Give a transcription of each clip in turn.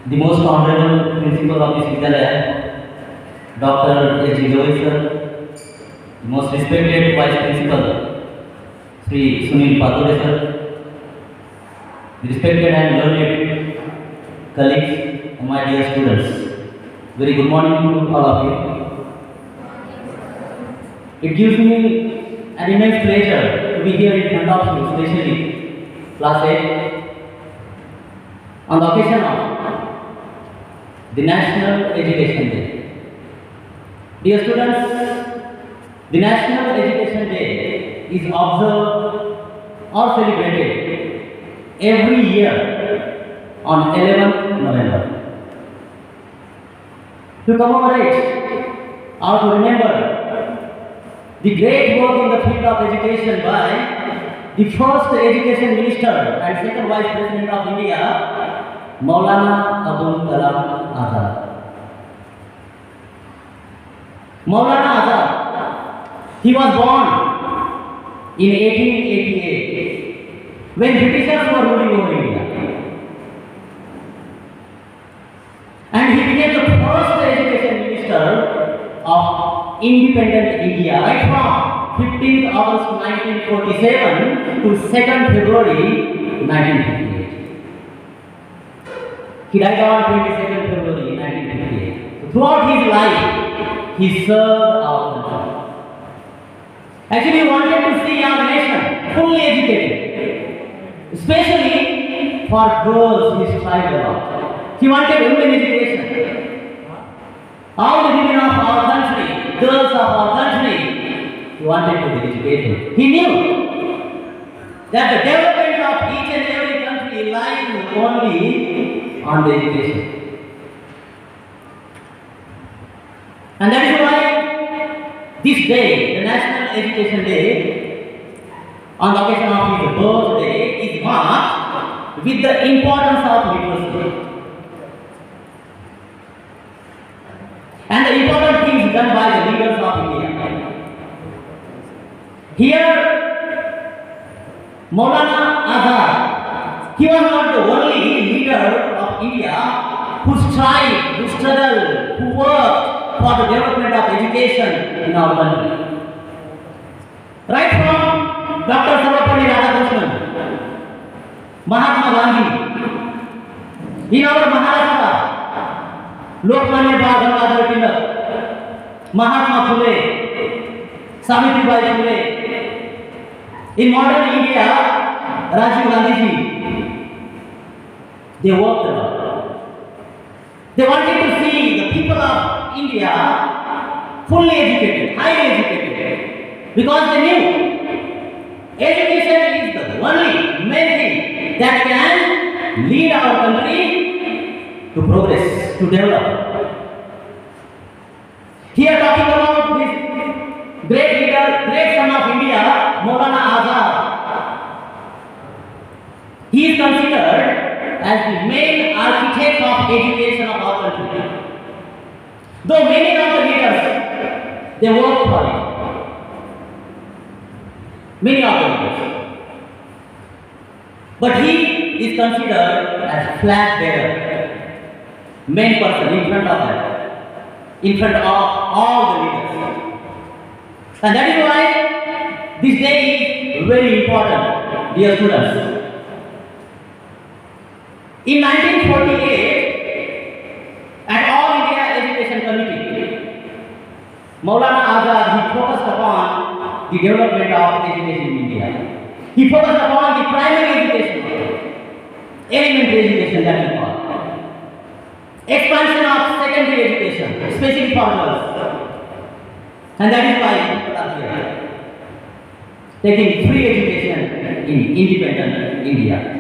the most honorable principal of this Vidyalaya, Dr. H. Sir, the most respected vice principal, Sri Sunil Patode sir, the respected and learned colleagues, and my dear students. Very good morning to all of you. It gives me an immense pleasure to be here in front of you, especially class 8, on the occasion of the National Education Day. Dear students, the National Education Day is observed or celebrated every year on 11th November. To commemorate or to remember the great work in the field of education by the first education minister and second vice president of India, Maulana Abul Kalam Azad. Maulana Azad, he was born in 1888 when Britishers were ruling over India. And he became the first education minister of independent India right from 15th August 1947 to 2nd February 1958. He died on 22nd February 1958. So throughout his life, he served our country. Actually, he wanted to see our nation fully educated, especially for girls he strived a lot. He wanted women education. All the women of our country, girls of our country, he wanted to be educated. He knew that the development of each and every country lies only on the education. And that is why this day, the National Education Day, on the occasion of his birthday, is marked with the importance of literacy and the important things done by the leaders of India. Here, Maulana Azad, he was not the only leader of India who strived, who struggled, who worked for the development of education in our country. Right from Dr. Mahatma Gandhi, in our Maharashtra, Lokmanya Bal Tilak, Mahatma Phule, Savitribai Phule. In modern India, Rajiv Gandhi, they worked a lot. They wanted to see the people of India fully educated, highly educated, because they knew education is the only main thing that can lead our country to progress, to develop. Here talking about this great leader, great son of India, Maulana Azad. He is considered as the main architect of education of our country. Though many of the leaders, they work for it. Many of the leaders. But he is considered as flag bearer. Main person in front of them, in front of all the leaders. And that is why this day is very important, dear students. In 1948, at All India Education Committee, Maulana Azad, he focused upon the development of education in India. He focused upon the primary education, elementary education that we call. Expansion of secondary education, especially for girls. And that is why people are here, taking free education in independent India.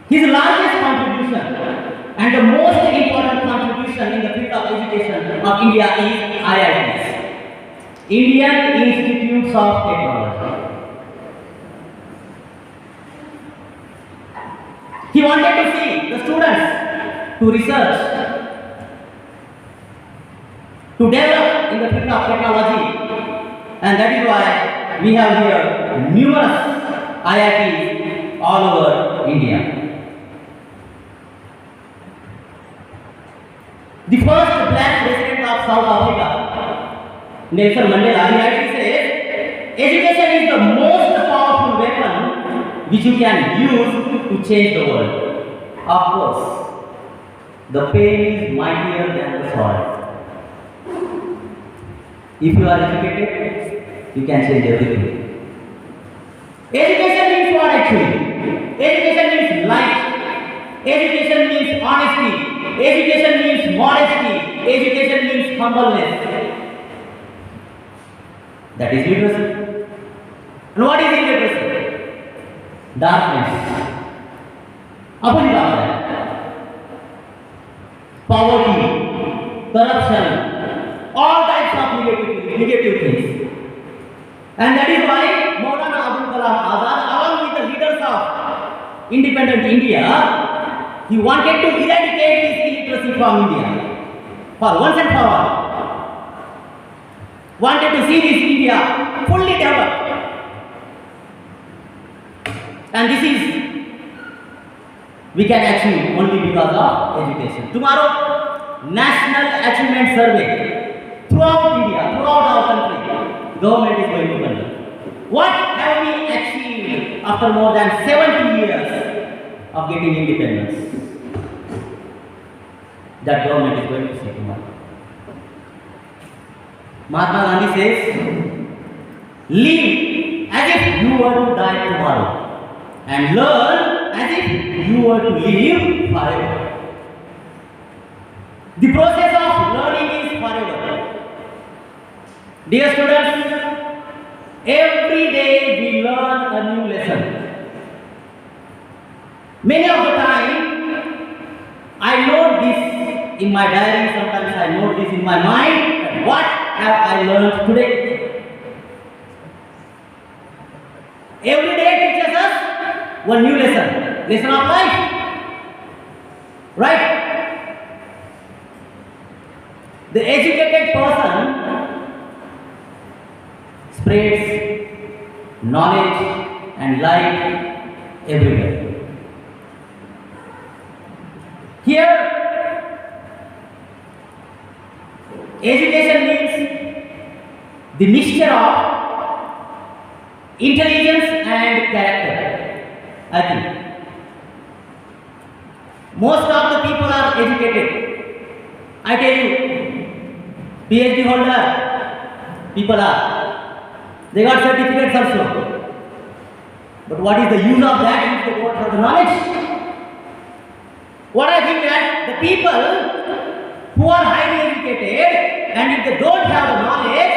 His largest contribution and the most important contribution in the field of education of India is IITs, Indian Institutes of Technology. He wanted to see the students to research, to develop in the field of technology, and that is why we have here numerous IITs all over India. South Africa, Nelson Mandela, he rightly says, education is the most powerful weapon which you can use to change the world. Of course, the pain is mightier than the sword. If you are educated, you can change everything. Education means what actually? Education means light. Education means honesty. Education means modesty. Education means humbleness. That is literacy. And what is illiteracy? Darkness. Abundance. Poverty. Corruption. All types of negative things. And that is why Maulana Abul Kalam Azad, along with the leaders of independent India, he wanted to eradicate this illiteracy from India for once and for all. Wanted to see this India fully developed. And this is we can achieve only because of education. Tomorrow, National Achievement Survey throughout India, throughout our country, government is going to conduct. What have we achieved after more than 70 years of getting independence? That government is going to say tomorrow. Mahatma Gandhi says, live as if you were to die tomorrow and learn as if you were to live forever. The process of learning is forever. Dear students, every day we learn a new lesson. Many of the time, I note this in my diary, sometimes I note this in my mind, that what have I learned today? Every day teaches us one new lesson of life. Right? The educated person spreads knowledge and light everywhere. Here, education means the mixture of intelligence and character. I think most of the people are educated. I tell you, PhD holder people are. They got certificates also. But what is the use of that if they don't have the knowledge? What I think that the people who are highly educated and if they don't have the knowledge,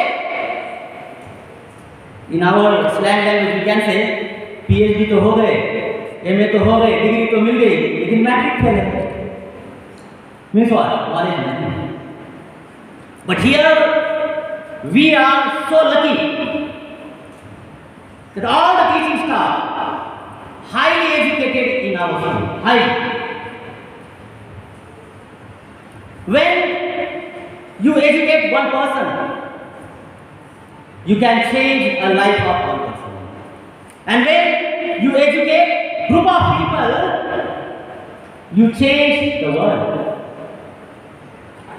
in our slang language we can say PhD तो हो गए, MA तो हो गए, degree तो मिल गई, लेकिन matric fail है. Means what? Knowledge nothing. But here we are so lucky that all the teaching staff highly educated in our school. Highly. When you educate one person, you can change a life of one person. And when you educate group of people, you change the world.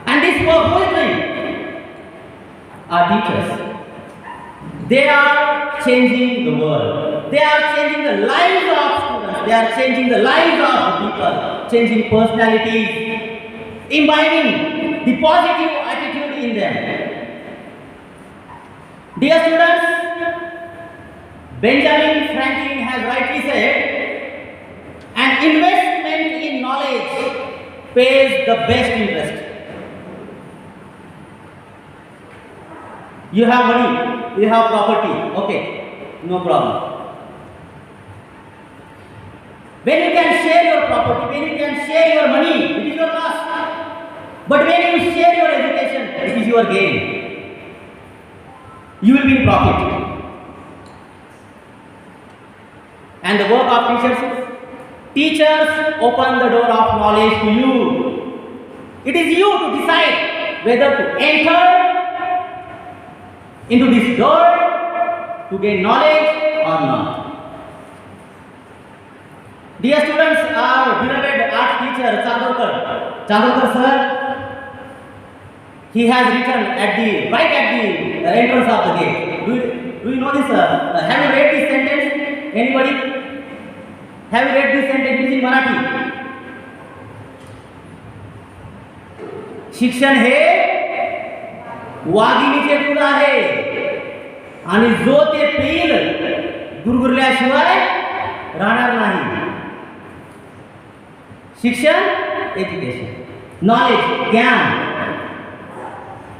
And this work who is doing? Our teachers. They are changing the world. They are changing the lives of students. They are changing the lives of people. Changing personalities. Imbibing the positive attitude in them. Dear students, Benjamin Franklin has rightly said, an investment in knowledge pays the best interest. You have money, you have property, okay, no problem. When you can share your property, when you can share your money, it is your loss. But when you share your education, it is your gain. You will be in profit. And the work of teachers is, teachers open the door of knowledge to you. It is you to decide whether to enter into this door to gain knowledge or not. Dear students, our beloved art teacher Chandorkar sir, He has written right at the entrance of the gate. Do you know this? Have you read this sentence? Anybody? Have you read this sentence in Marathi? शिक्षण हे वाघिणीचे दूध आहे आणि जो ते पिईल गुरगुरल्याशिवाय राहणार नाही. शिक्षण, education, knowledge, ज्ञान.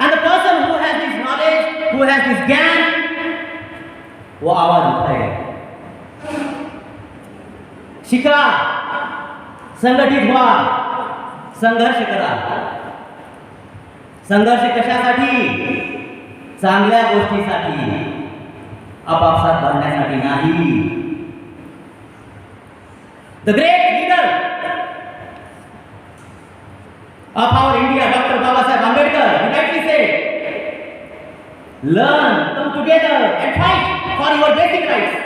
And the person who has this knowledge, who has this ज्ञान, वो आवाज उठाएगा. शिका, संघटित व्हा, संघर्ष करा. संघर्ष कशासाठी? चांगल्या गोष्टीसाठी, आपापसात बांधण्यासाठी नाही. The great leader of our India, Dr. Babasaheb Ambedkar, he rightly said, learn, come together and fight for your basic rights.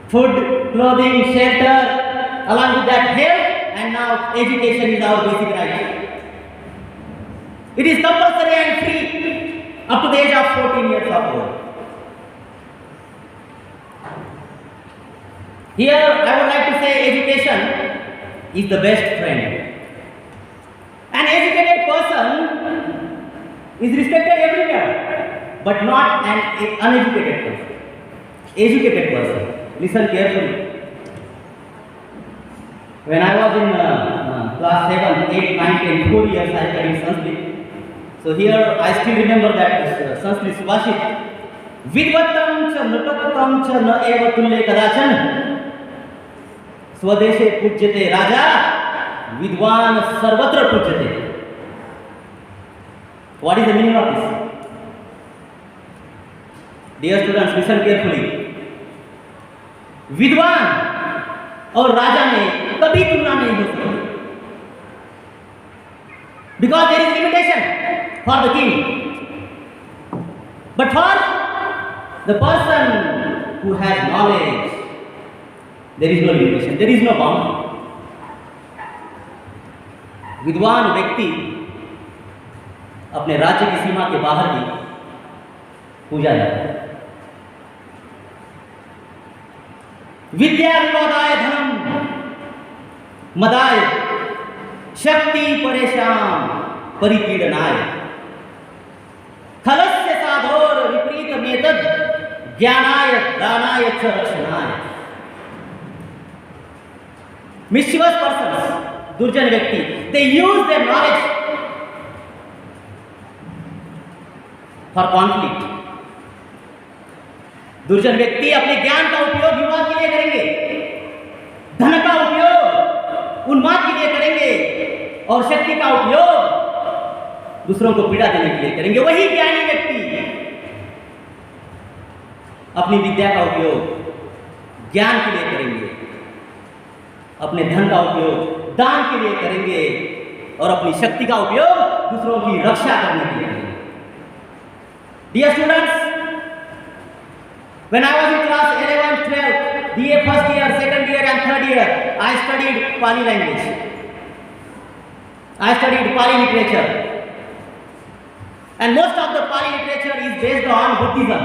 Food, clothing, shelter, along with that health, and now education is our basic right. It is compulsory and free up to the age of 14 years of old. Here I would like to say education is the best friend. An educated person is respected everywhere, but not an uneducated person. Educated person. Listen carefully. When I was in class 7, 8, 9, 10, 4 years, I studied Sanskrit. So here I still remember that Sanskrit Subhashit. Vidvatam cha nuttam cha na eva tulle kadachan. Swadeshe pujyate raja, vidwan sarvatra pujyate. What is the meaning of this? Dear students, listen carefully. विद्वान और राजा में कभी तुलना नहीं हो सकती. Because there is limitation for the king. But for the person who has knowledge, there is no limitation, there is no boundary. विद्वान व्यक्ति अपने राज्य की सीमा के बाहर भी पूजा जाता है. विद्या विवादाय धनम मदाय शक्ति परेशान परिपीडनाय खलस्य साधोर विपरीत मेतद ज्ञानाय दानाय च रक्षणाय. Mischievous persons, दुर्जन व्यक्ति, they use their knowledge for conflict. दुर्जन व्यक्ति अपने ज्ञान का उपयोग विवाद के लिए करेंगे, धन का उपयोग उन्माद के लिए करेंगे और शक्ति का उपयोग दूसरों को पीड़ा देने के लिए करेंगे. वही ज्ञानी व्यक्ति अपनी विद्या का उपयोग ज्ञान के लिए करेंगे, अपने धन का उपयोग दान के लिए करेंगे और अपनी शक्ति का उपयोग दूसरों की रक्षा करने के लिए करेंगे. Dear students, when I was in class 11, 12, BA first year, second year and third year, I studied Pali language. I studied Pali literature. And most of the Pali literature is based on Buddhism.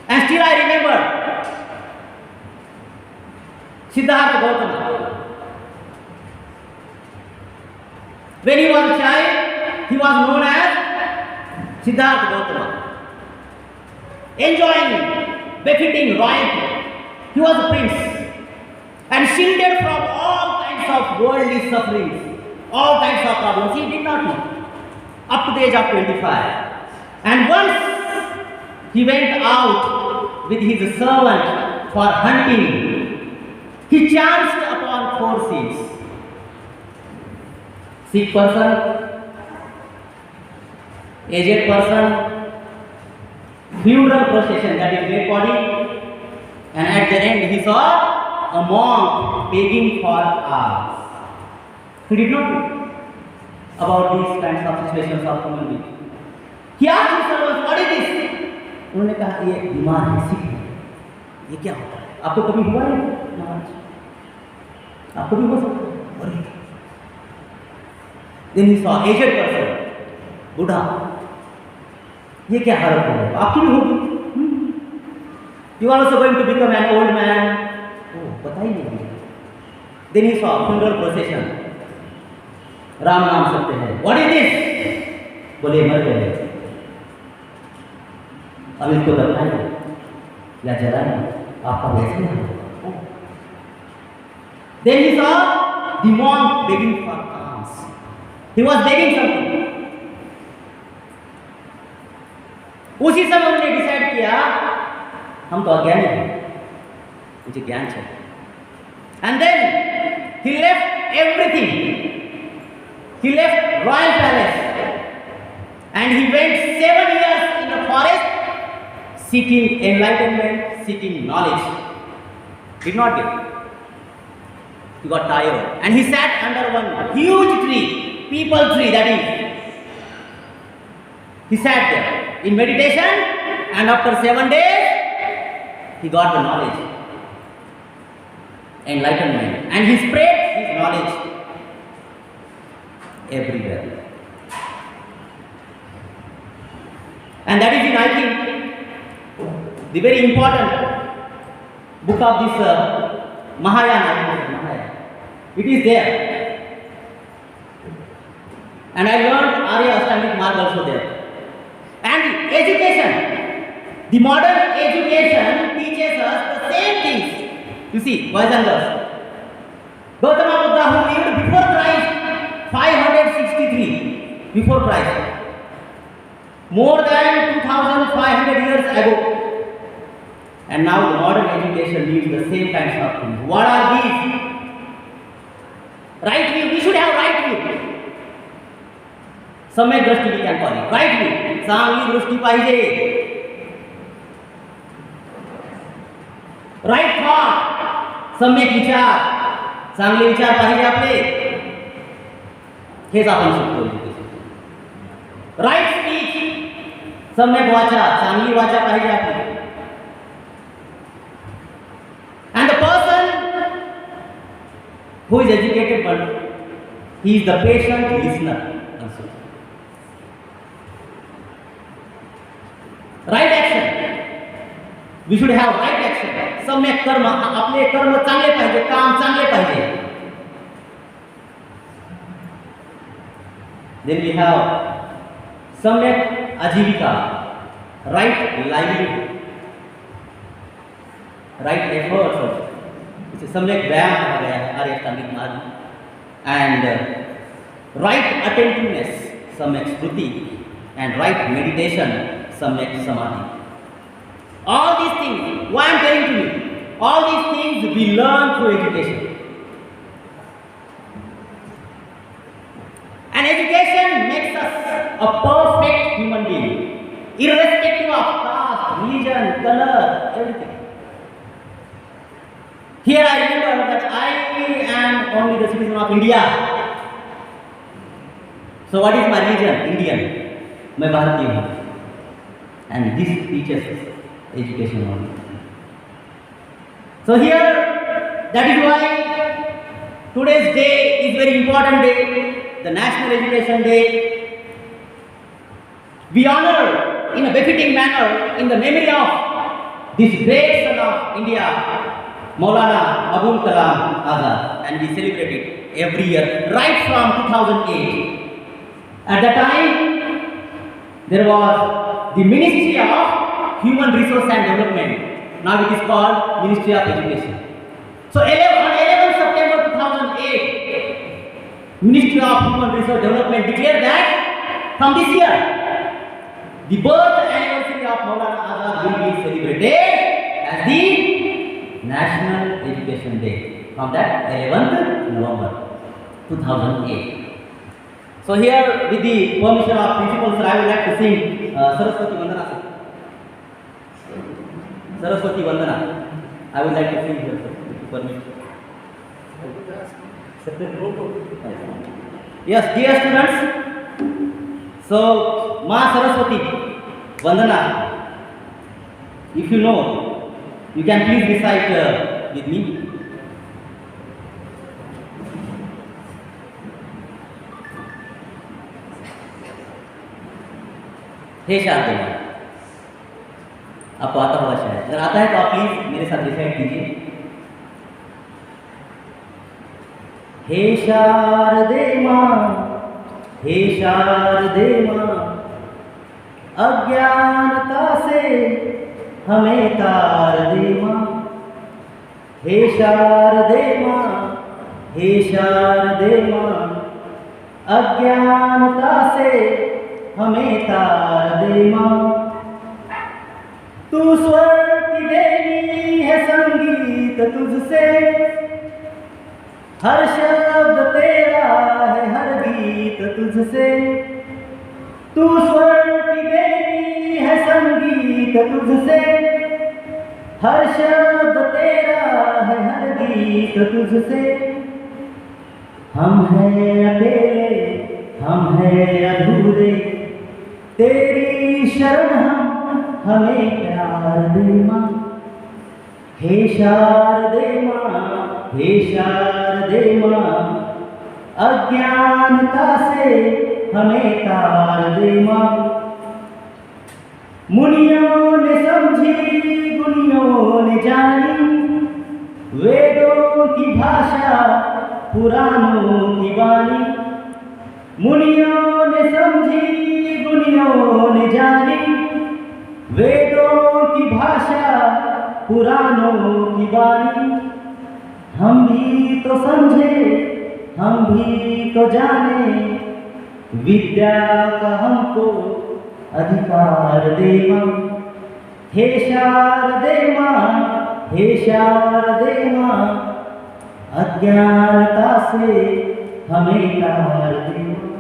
And still I remember Siddhartha Gautama. When he was a child, he was known as Siddhartha Gautama. Enjoying, befitting royalty. He was a prince and shielded from all kinds of worldly sufferings, all kinds of problems. He did not know up to the age of 25. And once he went out with his servant for hunting, he chanced upon 4 seeds. Sick person, aged person, funeral procession, that is dead body, and at the end he saw a monk begging for alms. He did not know about these kinds of situations of human beings. He asked his servants, what is this? उन्होंने कहा ये बीमार है, सिक है. ये क्या होता है? आपको कभी हुआ है? महाराज, आपको भी हो सकता है. Then he saw aged person, बूढ़ा. ये क्या हालत हो गई? आपकी भी होगी. You are also going to become an old man. Oh, पता ही नहीं. Then he saw funeral procession. Ram नाम सकते हैं. What is this? बोले मर गए. अब इसको दफनाएंगे या जलाएंगे? आपका वैसे ही है. Then he saw the monk begging for alms. He was begging something. उसी समय उन्होंने डिसाइड किया हम तो अज्ञानी हैं, मुझे ज्ञान चाहिए. And then he left everything. He left royal palace and he went 7 years in the forest seeking enlightenment, seeking knowledge. Did not get it. He got tired and he sat under one huge tree, peepal tree that is. He sat there in meditation and after 7 days he got the knowledge, enlightenment, and he spread his knowledge everywhere. And that is in, I think, the very important book of this Mahayana. It is there. And I learned Arya Ashtangik Marg also there. And education, the modern education teaches us the same things. You see, boys and girls, Gautama Buddha, who lived before Christ, 563 before Christ, more than 2500 years ago, and now the modern education needs the same kinds of things. What are these? Right view. We should have right view. सम्यक दृष्टि we can call it. Right view. चांगली दृष्टी पाहिजे. Right thought. सम्यक विचार. चांगले विचार पाहिजे आपले. हेच आपण शिकतो. Right speech. सम्यक वाचा. चांगली वाचा पाहिजे आपली. And the person who is educated, but he is the patient listener also. Right action. We should have right action. सम्यक कर्म. आपले कर्म चांगले पाहिजे, काम चांगले पाहिजे. Then we have सम्यक आजीविका. Right livelihood. Right efforts also. इसे सम्यक व्यायाम कहा गया है आर्य अष्टांगिक मार्ग. And right attentiveness, सम्यक स्मृति, and right meditation, सम्यक समाधि. All these things, why I am telling to you, all these things we learn through education. And education makes us a perfect human being, irrespective of caste, religion, color, everything. Here I remember that I am only the citizen of India. So what is my religion? Indian. मैं भारतीय हूँ. And this teaches education only. So here, that is why today's day is very important day, the National Education Day. We honor in a befitting manner in the memory of this great son of India, Maulana Abul Kalam Azad, and we celebrate it every year right from 2008. At that time, there was the Ministry of Human Resource and Development. Now it is called Ministry of Education. So on 11 September 2008, Ministry of Human Resource Development declared that from this year, the birth anniversary of Maulana Azad will be celebrated as the National Education Day from that 11th November 2008. So here, with the permission of principal sir, I would like to sing Saraswati Vandana. Saraswati Vandana. I would like to sing here, sir, with your permission. Yes, dear students. So, Ma Saraswati Vandana. If you know, you can please recite with me. हे शारदे माँ। आपको आता होगा शायद, अगर आता है तो आप प्लीज मेरे साथ रिसाइट कीजिए। हे शारदे माँ, हे शारदे माँ, अज्ञानता से हमें तार दे माँ। हे शारदे माँ, हे शारदे माँ, अज्ञानता से हमें तार दे माँ। तू स्वर की देवी है, संगीत तुझसे, हर शब्द तेरा है, हर गीत तुझसे। तू स्वर की देवी है, संगीत तुझसे, हर शब्द तेरा है, हर गीत तुझसे। हम हैं अकेले, हम हैं अधूरे, तेरी शरण हम, हमें प्यार दे माँ। हे शारदे माँ, हे शारदे माँ, अज्ञानता से हमें तार दे माँ। मुनियों ने समझी, गुनियों ने जानी, वेदों की भाषा, पुराणों की वाणी। मुनियों ने समझी, गुनियों ने जानी, वेदों की भाषा, पुराणों की वाणी। हम भी तो समझे, हम भी तो जाने, विद्या का हमको अधिकार दे माँ। हे शारदे माँ, हे शारदे माँ, अज्ञानता से हमें तार दे माँ।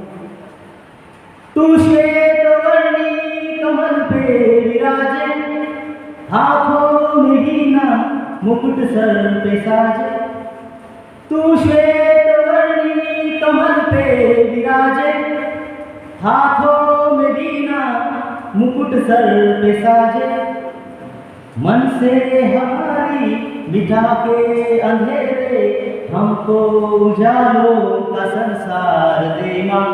तू श्वेत वर्णी कमल पे विराजे, हाथों में वीणा मुकुट सर पे साजे। तू श्वेत वर्णी कमल पे विराजे, हाथों में वीणा मुकुट सर पे साजे। मन से हमारी मिटा के अंधेरे, हमको उजालों का संसार दे माँ।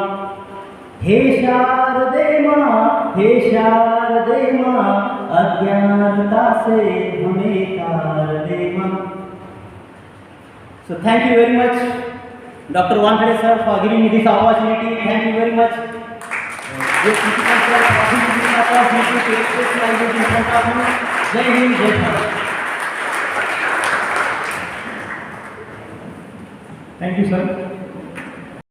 हे शारदे माँ, हे शारदे माँ, अज्ञानता से हमें तार दे माँ। So thank you very much, Dr. Wankhede sir, for giving me this opportunity. Thank you very much. This principal sir for giving me this opportunity to express my views in front of you. Jai Hind, Jai Bharat. Thank you, sir.